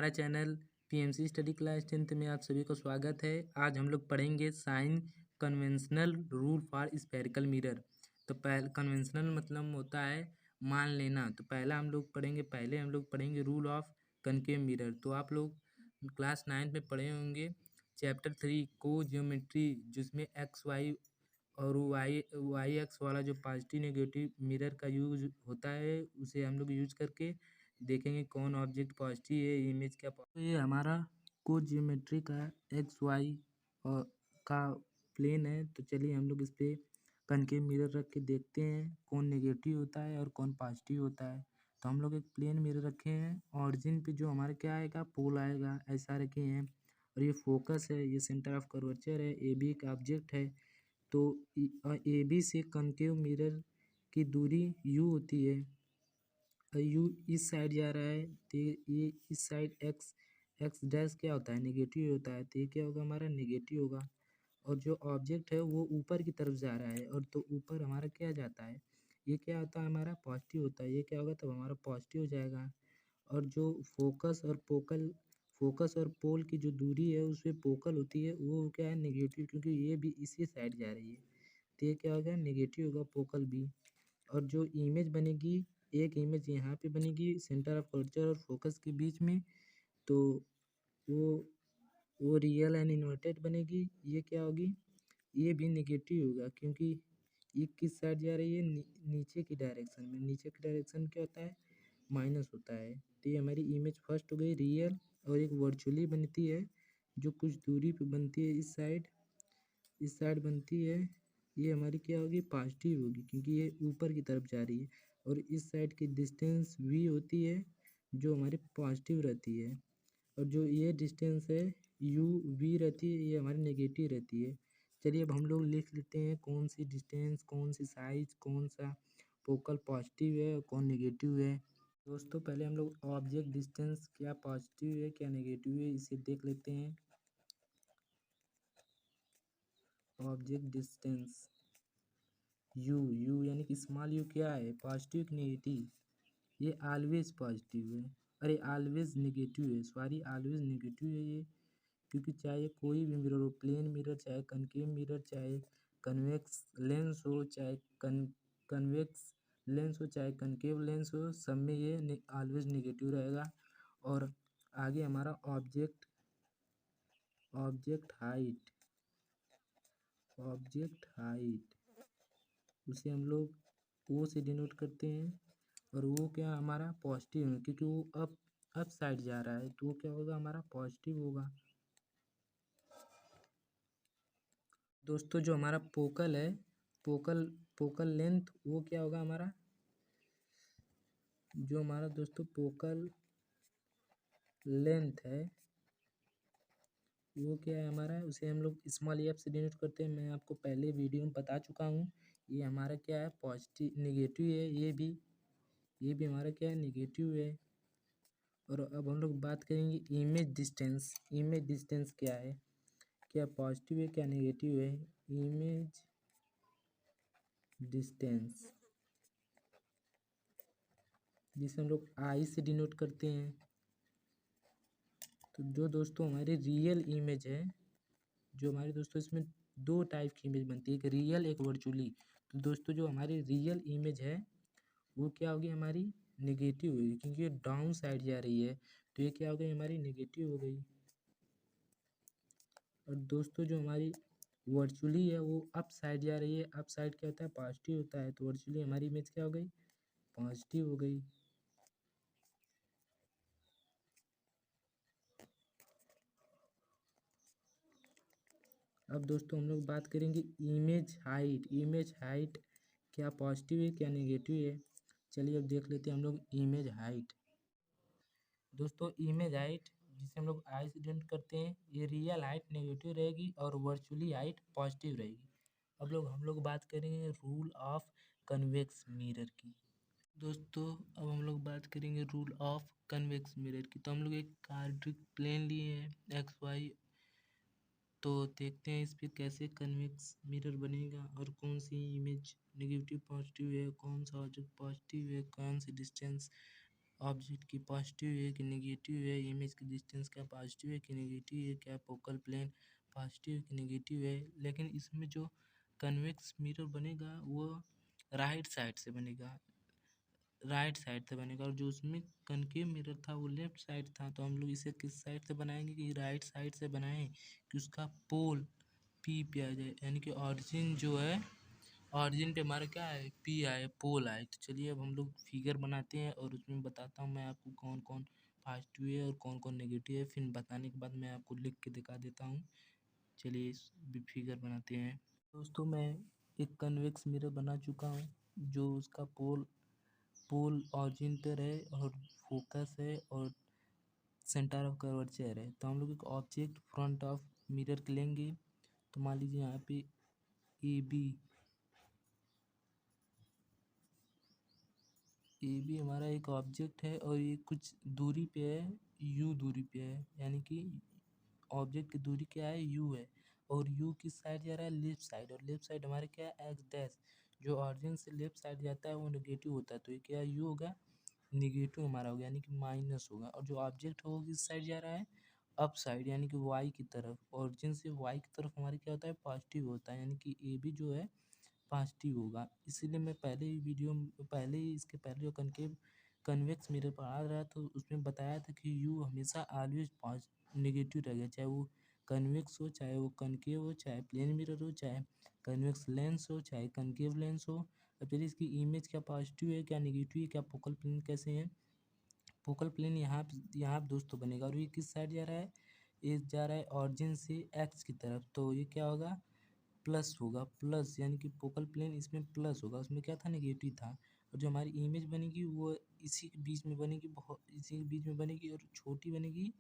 हमारा channel PMC study class 10th में आप सभी को स्वागत है। आज हम लोग पढ़ेंगे sign conventional rule for spherical mirror. तो कन्वेंशनल मतलब होता है मान लेना। तो पहले हम लोग पढ़ेंगे रूल ऑफ कनकेव मिरर। तो आप लोग क्लास 9 में पढ़े होंगे चैप्टर 3 को ज्योमेट्री, जिसमें एक्स वाई और वाई एक्स वाला जो पॉजिटिव नेगेटिव मिरर का यूज होता है, उसे हम लोग यूज करके देखेंगे कौन ऑब्जेक्ट पॉजिटिव है, इमेज क्या। तो ये हमारा को ज्योमेट्री का एक्स वाई और का प्लेन है। तो चलिए हम लोग इस पे कनकेव मिरर रख के देखते हैं कौन नेगेटिव होता है और कौन पॉजिटिव होता है। तो हम लोग एक प्लेन मिरर रखे हैं, ऑरिजिन पे जो हमारा क्या आएगा, पोल आएगा, ऐसा रखे हैं। और ये फोकस है, ये सेंटर ऑफ कर्वेचर है, ए बी एक ऑब्जेक्ट है। तो ए बी से कनकेव मिरर की दूरी यू होती है। यू इस साइड जा रहा है, तो ये इस साइड एक्स डैश क्या होता है, नेगेटिव होता है। तो ये क्या होगा, हमारा नेगेटिव होगा। और जो ऑब्जेक्ट है वो ऊपर की तरफ जा रहा है, और तो ऊपर हमारा क्या जाता है, ये क्या होता है, हमारा पॉजिटिव होता है। ये क्या होगा, तब हमारा पॉजिटिव हो जाएगा। और जो फोकस और पोल की जो दूरी है उसमें फोकल होती है, वो क्या है, नेगेटिव, क्योंकि ये भी इसी साइड जा रही है। तो ये क्या होगा, नेगेटिव होगा, फोकल भी। और जो इमेज बनेगी, एक इमेज यहाँ पे बनेगी सेंटर ऑफ कर्वेचर और फोकस के बीच में। तो वो वो रियल एंड इन्वर्टेड बनेगी। ये क्या होगी, ये भी नेगेटिव होगा, क्योंकि ये किस साइड जा रही है, नीचे की डायरेक्शन में। नीचे की डायरेक्शन क्या होता है, माइनस होता है। तो ये हमारी इमेज फर्स्ट हो गई रियल। और एक वर्चुअली बनती है जो कुछ दूरी पे बनती है, इस साइड बनती है। ये हमारी क्या होगी, पॉजिटिव होगी, क्योंकि ये ऊपर की तरफ जा रही है। और इस साइड की डिस्टेंस v होती है, जो हमारी पॉजिटिव रहती है। और जो ये डिस्टेंस है u v रहती है, ये हमारी नेगेटिव रहती है। चलिए अब हम लोग लिख लेते हैं कौन सी डिस्टेंस, कौन सी साइज, कौन सा फोकल पॉजिटिव है और कौन नेगेटिव है। दोस्तों पहले हम लोग ऑब्जेक्ट डिस्टेंस क्या पॉजिटिव है क्या नेगेटिव है, इसे देख लेते हैं। ऑब्जेक्ट डिस्टेंस यू यानी कि स्मॉल यू क्या है, पॉजिटिव कि नेगेटिव। ये ऑलवेज पॉजिटिव है, अरे ऑलवेज नेगेटिव है, सॉरी ऑलवेज नेगेटिव है ये। क्योंकि चाहे कोई भी मिरर हो, प्लेन मिरर चाहे कनकेव मिरर, चाहे कन्वेक्स लेंस हो, चाहे कन्वेक्स लेंस हो, चाहे कनकेव लेंस हो, सब में ये ऑलवेज नेगेटिव रहेगा। और आगे हमारा ऑब्जेक्ट हाइट उसे हम लोग ओ से डिनोट करते हैं। और वो क्या हमारा पॉजिटिव है, क्योंकि वो अप साइड जा रहा है, तो वो क्या होगा, हमारा पॉजिटिव होगा। दोस्तों जो हमारा फोकल लेंथ, वो क्या होगा हमारा, जो हमारा दोस्तों फोकल लेंथ है वो क्या है हमारा, उसे हम लोग स्मॉल एफ से डिनोट करते हैं। मैं आपको पहले वीडियो में बता चुका हूँ। ये हमारा क्या है, पॉजिटिव नेगेटिव है, ये भी हमारा क्या है, नेगेटिव है। और अब हम लोग बात करेंगे इमेज डिस्टेंस क्या है, क्या पॉजिटिव है क्या नेगेटिव है। इमेज डिस्टेंस जिसे हम लोग आई से डिनोट करते हैं। तो जो दोस्तों हमारी रियल इमेज है, जो हमारे दोस्तों इसमें दो टाइप की इमेज बनती है, एक रियल एक वर्चुअली। तो दोस्तों जो हमारी रियल इमेज है वो क्या होगी, हमारी नेगेटिव होगी, क्योंकि ये डाउन साइड जा रही है। तो ये क्या हो गई, हमारी नेगेटिव हो गई। और दोस्तों जो हमारी वर्चुअली है वो अप साइड जा रही है। अप साइड क्या होता है, पॉजिटिव होता है। तो वर्चुअली हमारी इमेज क्या हो गई, पॉजिटिव हो गई। अब दोस्तों हम लोग बात करेंगे इमेज हाइट क्या पॉजिटिव है क्या नेगेटिव है। चलिए अब देख लेते हैं हम लोग इमेज हाइट। दोस्तों इमेज हाइट जिसे हम लोग आई से डिनोट करते हैं, ये रियल हाइट नेगेटिव रहेगी और वर्चुअली हाइट पॉजिटिव रहेगी। अब हम लोग बात करेंगे रूल ऑफ कन्वेक्स मिरर की। दोस्तों अब हम लोग बात करेंगे रूल ऑफ कन्वेक्स मिरर की। तो हम लोग एक क्वाड्रिक प्लेन लिए हैं एक्स वाई। तो देखते हैं इस पर कैसे कन्वेक्स मिरर बनेगा और कौन सी इमेज नेगेटिव पॉजिटिव है, कौन सा ऑब्जेक्ट पॉजिटिव है, कौन सी डिस्टेंस ऑब्जेक्ट की पॉजिटिव है कि नेगेटिव है, इमेज की डिस्टेंस क्या पॉजिटिव है कि नेगेटिव है, क्या फोकल प्लेन पॉजिटिव है कि नेगेटिव है। लेकिन इसमें जो कन्वेक्स मिरर बनेगा वो राइट साइड से बनेगा, और जो उसमें कनकेव मिरर था वो लेफ्ट साइड था। तो हम लोग इसे किस साइड से बनाएंगे कि राइट साइड से बनाएं कि उसका पोल पी पे आ जाए, यानी कि ऑरिजिन जो है, ऑरिजिन पे हमारा क्या है, पी आए, पोल आए। तो चलिए अब हम लोग फिगर बनाते हैं और उसमें बताता हूँ मैं आपको कौन कौन पॉजिटिव है और कौन कौन नेगेटिव है। फिर बताने के बाद मैं आपको लिख के दिखा देता हूँ। चलिए फिगर बनाते हैं। दोस्तों मैं एक कन्वेक्स मिरर बना चुका हूँ जो उसका पोल पोल ऑरिजिन पर है और फोकस है और सेंटर ऑफ कर्वेचर है। तो हम लोग एक ऑब्जेक्ट फ्रंट ऑफ मिरर लेंगे। तो मान लीजिए यहाँ पे ए बी हमारा एक ऑब्जेक्ट है और ये कुछ दूरी पे है, यू दूरी पे है, यानी कि ऑब्जेक्ट की दूरी क्या है, यू है। और यू किस साइड जा रहा है, लेफ्ट साइड, और लेफ्ट साइड हमारे क्या है, एक्स डैश। जो ऑरिजिन से लेफ्ट साइड जाता है वो नेगेटिव होता है, तो ये क्या यू होगा, नेगेटिव हमारा होगा, यानी कि माइनस होगा। और जो ऑब्जेक्ट होगा किस साइड जा रहा है, अप साइड, यानी कि वाई की तरफ। ऑरिजिन से वाई की तरफ हमारे क्या होता है, पॉजिटिव होता है, यानी कि ए बी जो है पॉजिटिव होगा। इसीलिए मैं पहले ही इसके पहले जो कन्वेक्स मिरर पढ़ा रहा था उसमें बताया था कि यू हमेशा ऑलवेज नेगेटिव रहेगा, चाहे वो कन्वेक्स हो, चाहे वो कनकेव हो, चाहे प्लेन मिरर हो, चाहे कन्वेक्स लेंस हो, चाहे कनकेव लेंस हो। अब चलिए इसकी इमेज क्या पॉजिटिव है क्या नेगेटिव है, क्या फोकल प्लेन कैसे है। फोकल प्लेन यहाँ दोस्तों बनेगा, और ये किस साइड जा रहा है, ये जा रहा है ऑरिजिन से एक्स की तरफ। तो ये क्या होगा, प्लस होगा, प्लस, यानी कि फोकल प्लेन इसमें प्लस होगा, उसमें क्या था, नेगेटिव था। और जो हमारी इमेज बनेगी वो इसी के बीच में बनेगी, बहुत इसी के बीच में बनेगी और छोटी बनेगी।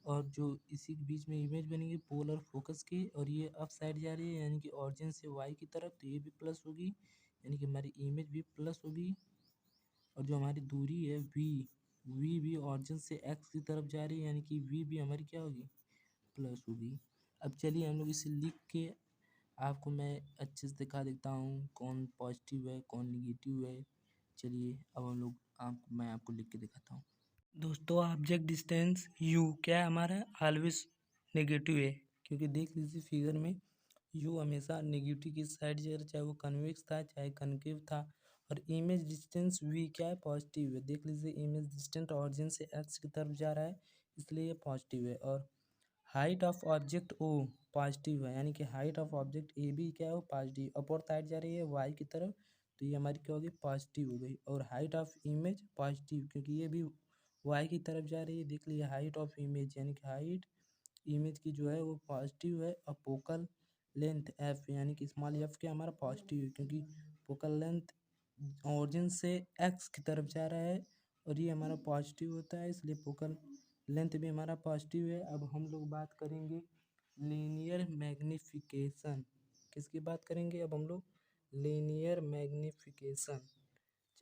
और जो इसी के बीच में इमेज बनेगी पोल और फोकस की, और ये अप साइड जा रही है, यानी कि ऑरिजिन से वाई की तरफ, तो ये भी प्लस होगी, यानी कि हमारी इमेज भी प्लस होगी। और जो हमारी दूरी है वी भी ऑरिजिन से एक्स की तरफ जा रही है, यानी कि वी भी हमारी क्या होगी, प्लस होगी। अब चलिए हम लोग इसे लिख के आपको मैं अच्छे से दिखा देता हूँ कौन पॉजिटिव है कौन निगेटिव है। चलिए अब मैं आपको लिख के दिखाता हूँ। दोस्तों ऑब्जेक्ट डिस्टेंस यू क्या है हमारा, ऑलवेज नेगेटिव है, क्योंकि देख लीजिए फिगर में यू हमेशा नेगेटिव की साइड जा रहा है, चाहे वो कन्वेक्स था चाहे कनकेव था। और इमेज डिस्टेंस वी क्या है, पॉजिटिव है। देख लीजिए इमेज डिस्टेंस ऑरिजिन से एक्स की तरफ जा रहा है, इसलिए ये पॉजिटिव है। और height of object O positive है, यानी कि height of object A B क्या है, वो पॉजिटिव, अपर साइड जा रही है वाई की तरफ, तो ये हमारी क्या होगी, पॉजिटिव हो गई। और हाइट ऑफ इमेज पॉजिटिव, क्योंकि ये भी वाई की तरफ जा रही है। देख लीजिए हाइट ऑफ इमेज, यानी कि हाइट इमेज की जो है वो पॉजिटिव है। और फोकल लेंथ एफ, यानी कि स्मॉल एफ क्या हमारा पॉजिटिव है, क्योंकि फोकल लेंथ ऑरिजिन से एक्स की तरफ जा रहा है और ये हमारा पॉजिटिव होता है, इसलिए फोकल लेंथ भी हमारा पॉजिटिव है। अब हम लोग बात करेंगे लीनियर मैग्निफिकेशन। किसकी बात करेंगे अब हम लोग, लीनियर मैग्निफिकेशन।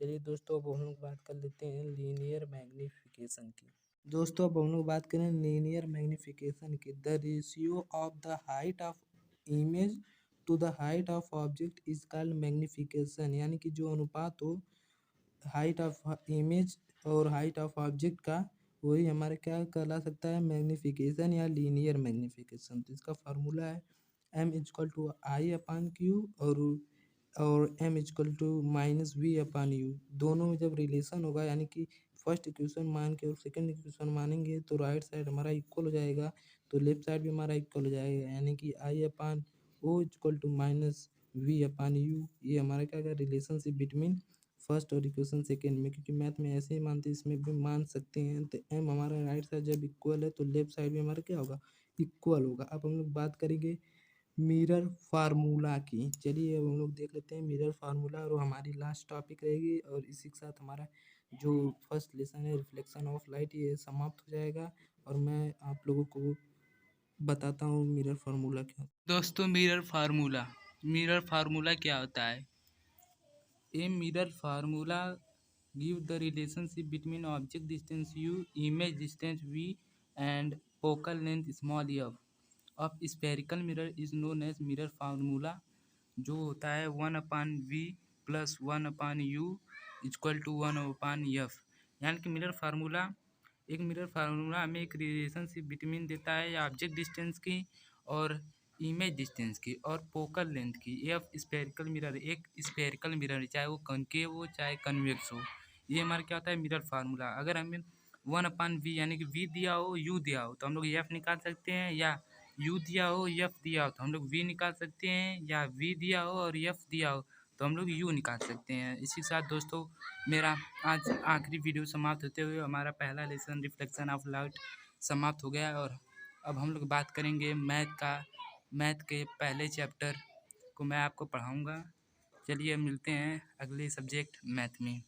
चलिए दोस्तों अब हम लोग बात कर लेते हैं लीनियर मैग्निफिकेशन की। दोस्तों अब हम लोग बात करें लीनियर मैग्निफिकेशन की। The ratio of the height of image to the height of object is called magnification, यानी कि जो अनुपात हो हाइट ऑफ इमेज और हाइट ऑफ ऑब्जेक्ट का, वही हमारे क्या कहला सकता है, मैग्निफिकेशन या लीनियर मैग्निफिकेशन। तो इसका फार्मूला है m is equal to I upon q और m is equal to minus v upon u. दोनों में जब रिलेशन होगा, यानी कि फर्स्ट इक्वेशन मान के और सेकंड इक्वेशन मानेंगे, तो राइट साइड हमारा इक्वल हो जाएगा, तो लेफ्ट साइड भी हमारा इक्वल हो जाएगा, यानी कि I upon o equal to minus v upon u. ये हमारा क्या क्या रिलेशनशिप बिटवीन फर्स्ट और इक्वेशन सेकेंड में, क्योंकि मैथ में ऐसे ही मानते हैं इसमें भी मान सकते हैं। तो एम हमारा राइट साइड जब इक्वल है तो लेफ्ट साइड भी हमारा क्या होगा, इक्वल होगा। अब हम लोग बात करेंगे मिरर फार्मूला की। चलिए अब हम लोग देख लेते हैं मिरर फार्मूला, और वो हमारी लास्ट टॉपिक रहेगी, और इसी के साथ हमारा जो फर्स्ट लेसन है रिफ्लेक्शन ऑफ लाइट ये समाप्त हो जाएगा। और मैं आप लोगों को बताता हूँ मिरर फार्मूला क्या। दोस्तों मिरर फार्मूला क्या होता है। A mirror formula give the relationship between object distance u, image distance v, and focal length small f of spherical mirror is known as mirror formula, जो होता है 1/v plus 1/u equal to 1/f। यानी कि mirror formula हमें एक relationship between देता है या ऑब्जेक्ट डिस्टेंस की और इमेज डिस्टेंस की और फोकल लेंथ की। एफ स्फेरिकल मिरर एक स्फेरिकल मिरर चाहे वो कॉनकेव हो चाहे कन्वेक्स हो, ये हमारा क्या होता है मिरर फार्मूला। अगर हमें 1/v यानी कि v दिया हो u दिया हो तो हम लोग एफ निकाल सकते हैं, या u दिया हो एफ दिया हो तो हम लोग v निकाल सकते हैं, या v दिया हो और एफ दिया हो तो हम लोग u निकाल सकते हैं। इसी के साथ दोस्तों मेरा आज आखिरी वीडियो समाप्त होते हुए हमारा पहला लेसन रिफ्लेक्शन ऑफ लाइट समाप्त हो गया। और अब हम लोग बात करेंगे मैथ के पहले चैप्टर को मैं आपको पढ़ाऊँगा। चलिए मिलते हैं अगले सब्जेक्ट मैथ में।